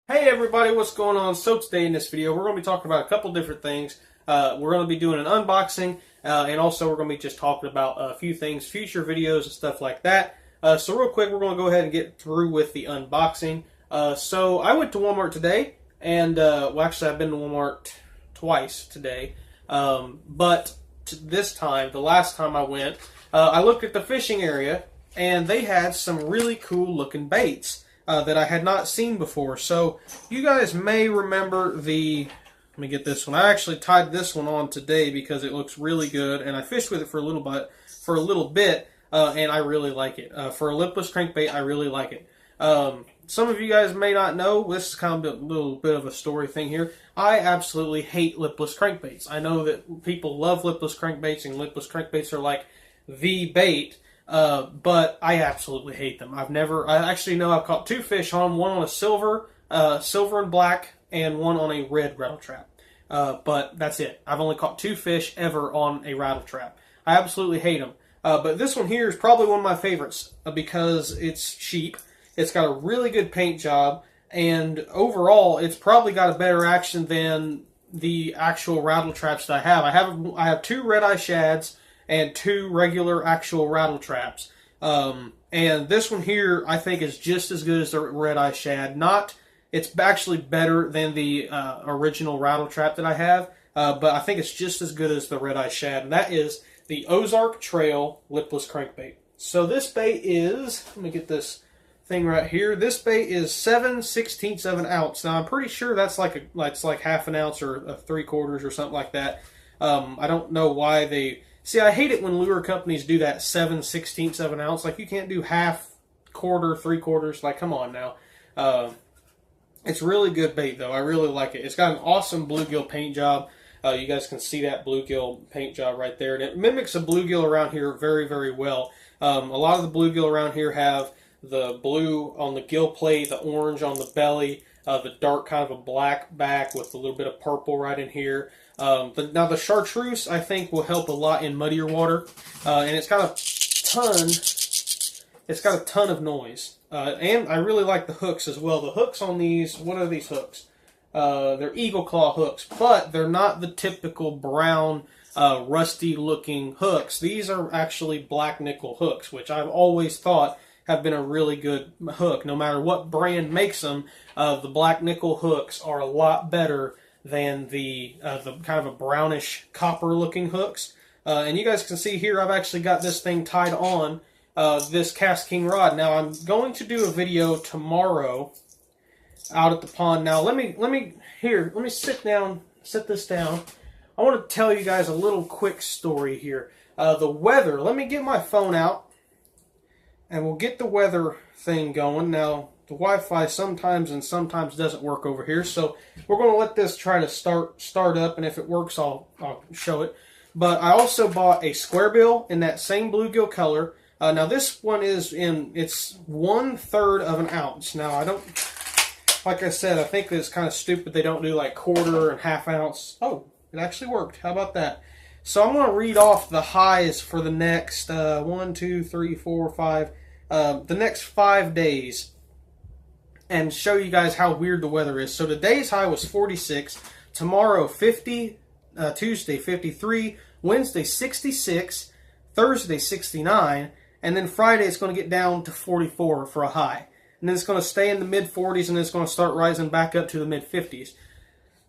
Hey everybody, what's going on? So today in this video, we're going to be talking about a couple different things. We're going to be doing an unboxing, and also we're going to be just talking about a few things, future videos and stuff like that. So real quick, we're going to go ahead and get through with the unboxing. So I went to Walmart today, and well actually I've been to Walmart twice today. But this time, the last time I went, I looked at the fishing area, and they had some really cool looking baits. That I had not seen before. So you guys may remember let me get this one. I actually tied this one on today because it looks really good, and I fished with it for a little bit, and I really like it. For a lipless crankbait, I really like it. Some of you guys may not know, this is kind of a little bit of a story thing here. I absolutely hate lipless crankbaits. I know that people love lipless crankbaits, and lipless crankbaits are like the bait. But I absolutely hate them. I actually know I've caught two fish on, one on a silver and black, and one on a red rattle trap. But that's it. I've only caught two fish ever on a rattle trap. I absolutely hate them. But this one here is probably one of my favorites because it's cheap. It's got a really good paint job, and overall, it's probably got a better action than the actual rattle traps that I have. I have two red-eye shads and two regular actual rattle traps. And this one here, I think, is just as good as the red-eye shad. It's actually better than the original rattle trap that I have, but I think it's just as good as the red-eye shad, and that is the Ozark Trail lipless crankbait. So this bait is, let me get this thing right here. This bait is 7/16 of an ounce. Now I'm pretty sure that's like half an ounce or 3/4 or something like that. I don't know why they. See, I hate it when lure companies do that 7/16 of an ounce. Like, you can't do half, quarter, 3/4. Like, come on now. It's really good bait, though. I really like it. It's got an awesome bluegill paint job. You guys can see that bluegill paint job right there. And it mimics a bluegill around here very, very well. A lot of the bluegill around here have the blue on the gill plate, the orange on the belly, the dark kind of a black back with a little bit of purple right in here. Now the chartreuse, I think, will help a lot in muddier water, and it's got a ton of noise, and I really like the hooks as well. The hooks on these, what are these hooks? They're eagle claw hooks, but they're not the typical brown, rusty looking hooks. These are actually black nickel hooks, which I've always thought have been a really good hook. No matter what brand makes them, the black nickel hooks are a lot better than the kind of a brownish copper looking hooks. And you guys can see here I've actually got this thing tied on this Cast King rod. Now I'm going to do a video tomorrow out at the pond. Now let me sit this down. I want to tell you guys a little quick story here. The weather, let me get my phone out and we'll get the weather thing going. Now the Wi-Fi sometimes doesn't work over here, so we're going to let this try to start up, and if it works, I'll show it. But I also bought a square bill in that same bluegill color. Now this one it's 1/3 of an ounce. Now like I said, I think it's kind of stupid they don't do like quarter and half ounce. Oh, it actually worked. How about that? So I'm going to read off the highs for the next 1, 2, 3, 4, 5, the next 5 days, and show you guys how weird the weather is. So today's high was 46, tomorrow 50, Tuesday 53, Wednesday 66, Thursday 69, and then Friday it's going to get down to 44 for a high. And then it's going to stay in the mid-40s, and then it's going to start rising back up to the mid-50s.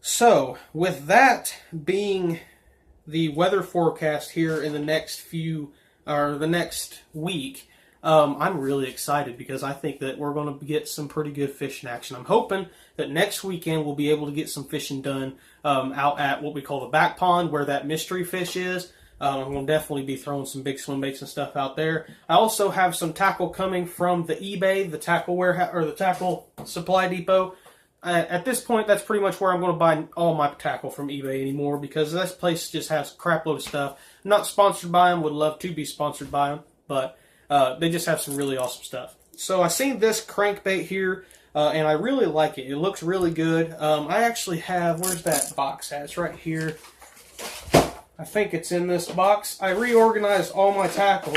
So, with that being the weather forecast here in the next week, I'm really excited because I think that we're going to get some pretty good fishing action. I'm hoping that next weekend we'll be able to get some fishing done out at what we call the back pond where that mystery fish is. I'm going to definitely be throwing some big swim baits and stuff out there. I also have some tackle coming from the eBay, the tackle warehouse, or the tackle supply depot. At this point, that's pretty much where I'm going to buy all my tackle from eBay anymore because this place just has a crap load of stuff. I'm not sponsored by them, would love to be sponsored by them, but they just have some really awesome stuff. So I seen this crankbait here, and I really like it. It looks really good. I actually have, where's that box at? It's right here. I think it's in this box. I reorganized all my tackle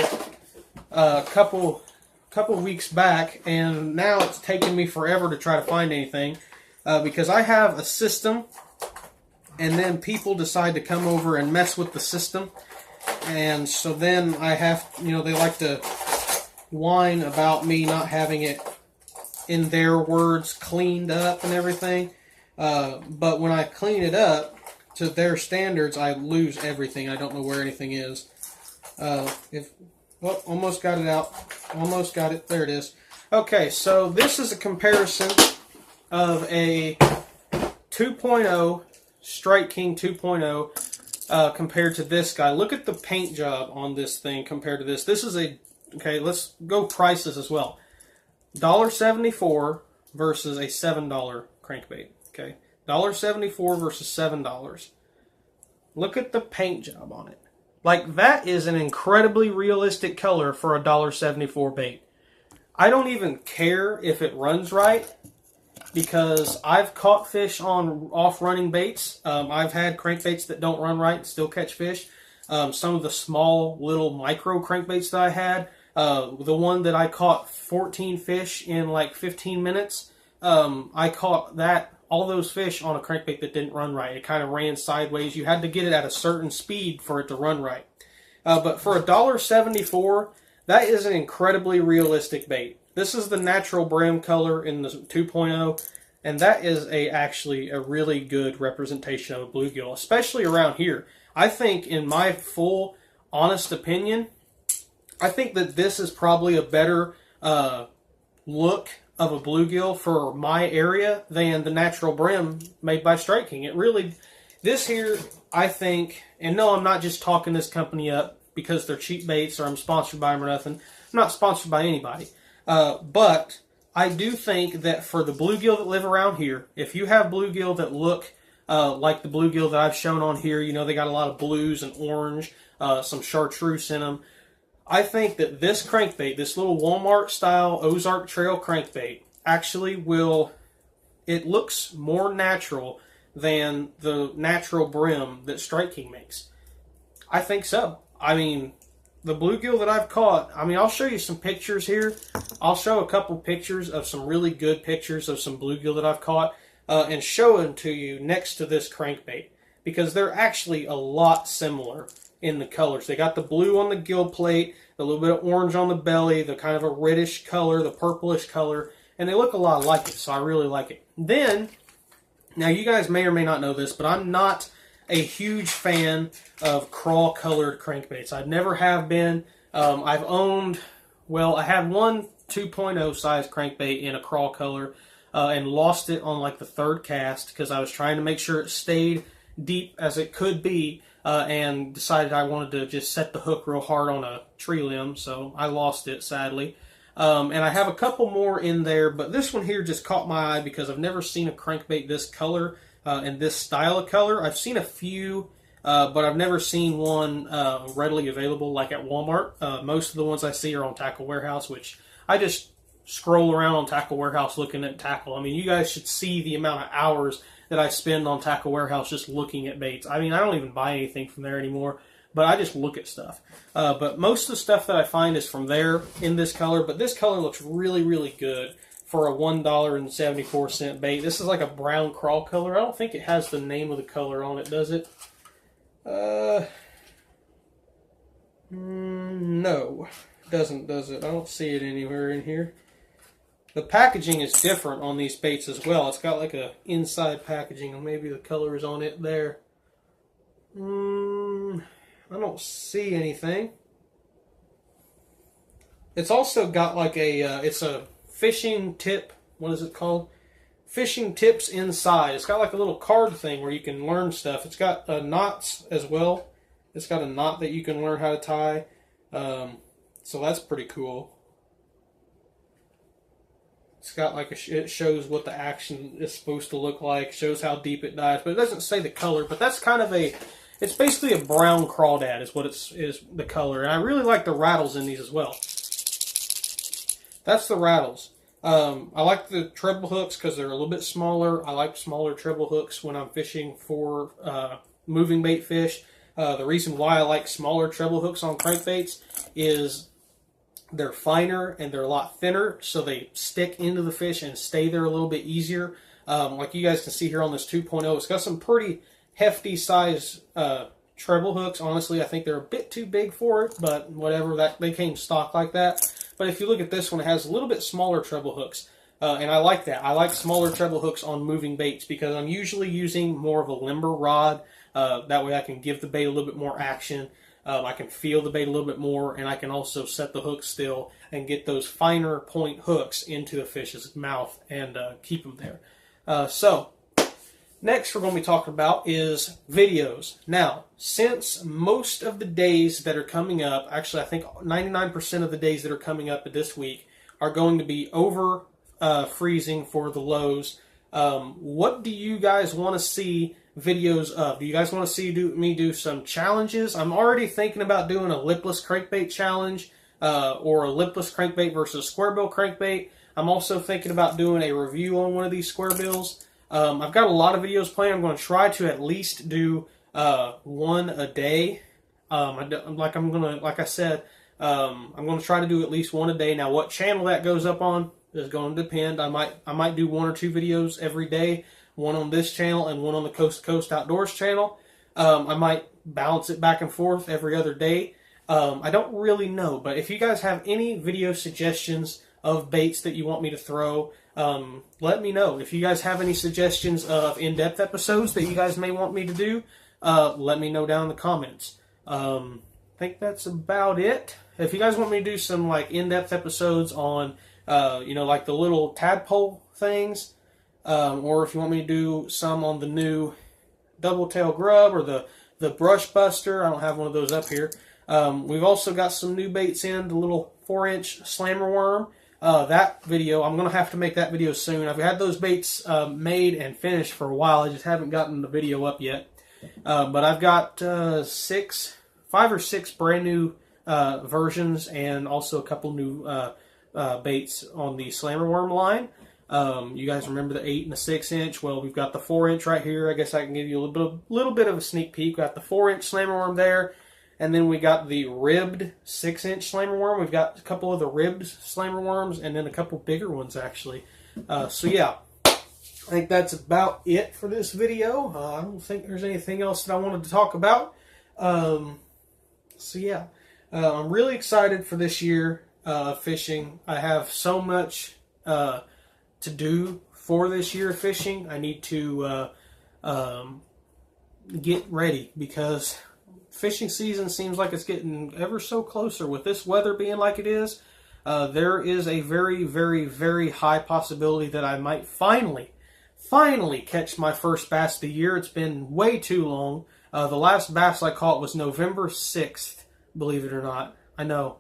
a couple weeks back, and now it's taken me forever to try to find anything. because I have a system, and then people decide to come over and mess with the system, and so then I have, they like to whine about me not having it, in their words, cleaned up and everything. But when I clean it up to their standards, I lose everything. I don't know where anything is. Almost got it out. Almost got it. There it is. Okay, so this is a comparison of a 2.0 Strike King 2.0 compared to this guy. Look at the paint job on this thing compared to this. This is okay, let's go prices as well. $1.74 versus a $7 crankbait. Okay, $1.74 versus $7. Look at the paint job on it. Like, that is an incredibly realistic color for a $1.74 bait. I don't even care if it runs right, because I've caught fish on off-running baits. I've had crankbaits that don't run right and still catch fish. Some of the small little micro crankbaits that I had, the one that I caught 14 fish in like 15 minutes, I caught all those fish on a crankbait that didn't run right. It kind of ran sideways. You had to get it at a certain speed for it to run right. But for $1.74, that is an incredibly realistic bait. This is the natural brim color in the 2.0, and that is actually a really good representation of a bluegill, especially around here. I think, in my full, honest opinion, I think that this is probably a better look of a bluegill for my area than the natural brim made by Strike King. It really, this here, I think, and no, I'm not just talking this company up because they're cheap baits or I'm sponsored by them or nothing. I'm not sponsored by anybody. But I do think that for the bluegill that live around here, if you have bluegill that look like the bluegill that I've shown on here, they got a lot of blues and orange, some chartreuse in them. I think that this crankbait, this little Walmart-style Ozark Trail crankbait, actually it looks more natural than the natural brim that Strike King makes. I think so. I mean, the bluegill that I've caught, I'll show you some pictures here. I'll show a couple pictures of some really good pictures of some bluegill that I've caught and show them to you next to this crankbait, because they're actually a lot similar in the colors. They got the blue on the gill plate, a little bit of orange on the belly, the kind of a reddish color, the purplish color, and they look a lot like it, so I really like it. Then, now you guys may or may not know this, but I'm not a huge fan of crawl-colored crankbaits. I never have been. I've owned, I had one 2.0 size crankbait in a crawl color and lost it on like the third cast because I was trying to make sure it stayed deep as it could be, and decided I wanted to just set the hook real hard on a tree limb, so I lost it, sadly. And I have a couple more in there, but this one here just caught my eye because I've never seen a crankbait this color and this style of color. I've seen a few, but I've never seen one readily available like at Walmart. Most of the ones I see are on Tackle Warehouse, which I just scroll around on Tackle Warehouse looking at tackle. You guys should see the amount of hours that I spend on Tackle Warehouse just looking at baits. I don't even buy anything from there anymore, but I just look at stuff. But most of the stuff that I find is from there in this color, but this color looks really, really good for a $1.74 bait. This is like a brown crawl color. I don't think it has the name of the color on it, does it? No, it doesn't, does it? I don't see it anywhere in here. The packaging is different on these baits as well. It's got like a inside packaging, or maybe the color is on it there. I don't see anything. It's also got like it's a fishing tip. What is it called? Fishing tips inside. It's got like a little card thing where you can learn stuff. It's got knots as well. It's got a knot that you can learn how to tie. So that's pretty cool. It's got like it shows what the action is supposed to look like, shows how deep it dives, but it doesn't say the color. But that's kind of it's basically a brown crawdad is what is the color. And I really like the rattles in these as well. That's the rattles. I like the treble hooks because they're a little bit smaller. I like smaller treble hooks when I'm fishing for moving bait fish. The reason why I like smaller treble hooks on crankbaits is they're finer and they're a lot thinner, so they stick into the fish and stay there a little bit easier. Like you guys can see here on this 2.0, it's got some pretty hefty size treble hooks. Honestly, I think they're a bit too big for it, but whatever, that they came stock like that. But if you look at this one, it has a little bit smaller treble hooks. And I like that. I like smaller treble hooks on moving baits because I'm usually using more of a limber rod. That way I can give the bait a little bit more action. I can feel the bait a little bit more, and I can also set the hook still and get those finer point hooks into the fish's mouth and keep them there. So, next we're going to be talking about is videos. Now, since most of the days that are coming up, actually I think 99% of the days that are coming up this week are going to be over freezing for the lows, what do you guys want to see videos of? Do you guys want to see me do some challenges? I'm already thinking about doing a lipless crankbait challenge or a lipless crankbait versus square bill crankbait. I'm also thinking about doing a review on one of these square bills. I've got a lot of videos planned. I'm going to try to at least do one a day. Like I said, I'm going to try to do at least one a day. Now, what channel that goes up on is going to depend. I might do 1 or 2 videos every day. One on this channel and one on the Coast to Coast Outdoors channel. I might balance it back and forth every other day. I don't really know, but if you guys have any video suggestions of baits that you want me to throw, let me know. If you guys have any suggestions of in-depth episodes that you guys may want me to do, let me know down in the comments. I think that's about it. If you guys want me to do some like in-depth episodes on, like the little tadpole things, or if you want me to do some on the new double tail grub or the brush buster, I don't have one of those up here. We've also got some new baits in, the little 4-inch slammer worm. That video, I'm going to have to make that video soon. I've had those baits made and finished for a while. I just haven't gotten the video up yet. But I've got 5 or 6 brand new versions and also a couple new baits on the slammer worm line. You guys remember the 8 and the 6-inch? Well, we've got the 4-inch right here. I guess I can give you a little bit of a sneak peek. We've got the 4-inch slammer worm there, and then we got the ribbed 6-inch slammer worm. We've got a couple of the ribbed slammer worms, and then a couple bigger ones actually. So yeah, I think that's about it for this video. I don't think there's anything else that I wanted to talk about. So yeah, I'm really excited for this year fishing. I have so much to do for this year of fishing. I need to get ready because fishing season seems like it's getting ever so closer. With this weather being like it is, there is a very, very, very high possibility that I might finally catch my first bass of the year. It's been way too long. The last bass I caught was November 6th, believe it or not. I know,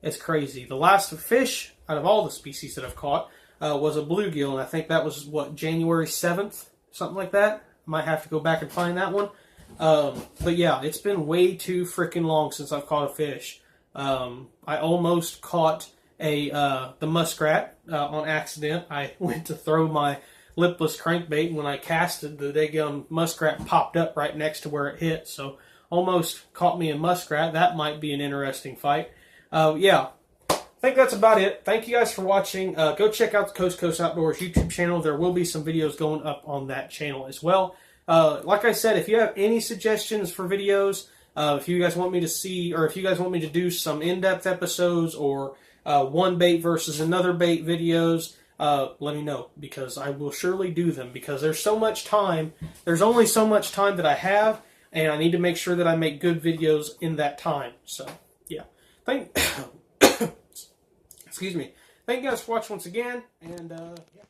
it's crazy. The last fish out of all the species that I've caught was a bluegill, and I think that was, January 7th? Something like that. I might have to go back and find that one. But yeah, it's been way too freaking long since I've caught a fish. I almost caught the muskrat on accident. I went to throw my lipless crankbait, and when I casted, the daggum muskrat popped up right next to where it hit, so almost caught me a muskrat. That might be an interesting fight. Yeah. I think that's about it. Thank you guys for watching. Go check out the Coast to Coast Outdoors YouTube channel. There will be some videos going up on that channel as well. Like I said, if you have any suggestions for videos, if you guys want me to see, or if you guys want me to do some in-depth episodes or one bait versus another bait videos, let me know, because I will surely do them, because there's so much time. There's only so much time that I have, and I need to make sure that I make good videos in that time. So, yeah. Excuse me. Thank you guys for watching once again, and yeah.